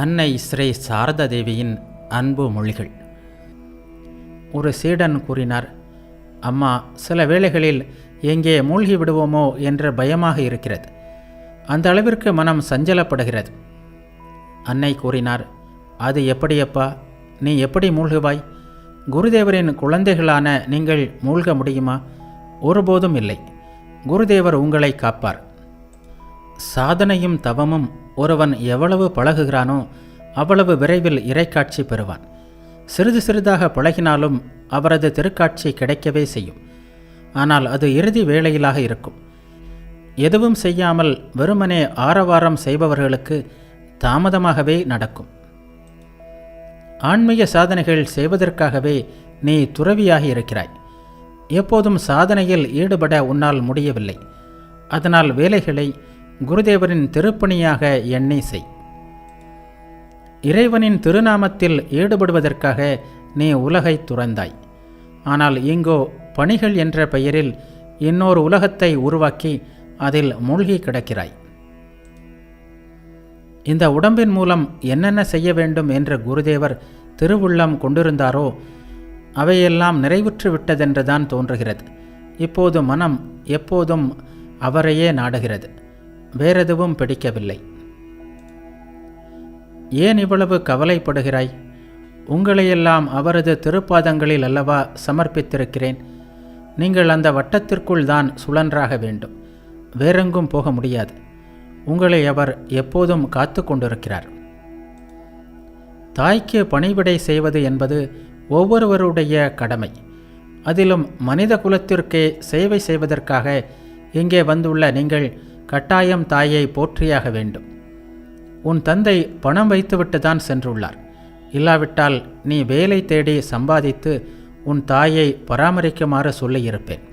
அன்னை ஸ்ரீ சாரதா தேவியின் அன்பு மொழிகள். ஒரு சீடன் கூறினார், அம்மா, சில வேளைகளில் எங்கே மூழ்கி விடுவோமோ என்ற பயமாக இருக்கிறது. அந்த அளவிற்கு மனம் சஞ்சலப்படுகிறது. அன்னை கூறினார், அது எப்படியப்பா? நீ எப்படி மூழ்குவாய்? குருதேவரின் குழந்தைகளான நீங்கள் மூழ்க முடியுமா? ஒருபோதும் இல்லை. குருதேவர் உங்களை காப்பார். சாதனையும் தவமும் ஒருவன் எவ்வளவு பழகுகிறானோ அவ்வளவு விரைவில் இறைக்காட்சி பெறுவான். சிறிது சிறிதாக பழகினாலும் அவரது திருக்காட்சி கிடைக்கவே செய்யும். ஆனால் அது இறுதி வேளையிலாக இருக்கும். எதுவும் செய்யாமல் வெறுமனே ஆரவாரம் செய்பவர்களுக்கு தாமதமாகவே நடக்கும். ஆன்மீக சாதனைகள் செய்வதற்காகவே நீ துறவியாகி இருக்கிறாய். எப்போதும் சாதனையில் ஈடுபட உன்னால் முடியவில்லை. அதனால் வேலைகளை குருதேவரின் திருப்பணியாக எண்ணி செய். இறைவனின் திருநாமத்தில் ஈடுபடுவதற்காக நீ உலகை துறந்தாய். ஆனால் இங்கோ பணிகள் என்ற பெயரில் இன்னொரு உலகத்தை உருவாக்கி அதில் மூழ்கி கிடக்கிறாய். இந்த உடம்பின் மூலம் என்னென்ன செய்ய வேண்டும் என்று குருதேவர் திருவுள்ளம் கொண்டிருந்தாரோ அவையெல்லாம் நிறைவுற்று விட்டதென்றுதான் தோன்றுகிறது. இப்போது மனம் எப்போதும் அவரையே நாடுகிறது. வேறெதுவும் பிடிக்கவில்லை. ஏன் இவ்வளவு கவலைப்படுகிறாய்? உங்களையெல்லாம் அவரது திருப்பாதங்களில் அல்லவா சமர்ப்பித்திருக்கிறேன். நீங்கள் அந்த வட்டத்திற்குள் தான் சுழன்றாக வேண்டும். வேறெங்கும் போக முடியாது. உங்களை அவர் எப்போதும் காத்து கொண்டிருக்கிறார். தாய்க்கு பணிவிடை செய்வது என்பது ஒவ்வொருவருடைய கடமை. அதிலும் மனித குலத்திற்கே சேவை செய்வதற்காக இங்கே வந்துள்ள நீங்கள் கட்டாயம் தாயை போற்றியாக வேண்டும். உன் தந்தை பணம் வைத்துவிட்டு தான் சென்றுள்ளார். இல்லாவிட்டால் நீ வேலை தேடி சம்பாதித்து உன் தாயை பராமரிக்குமாறு சொல்லியிருப்பேன்.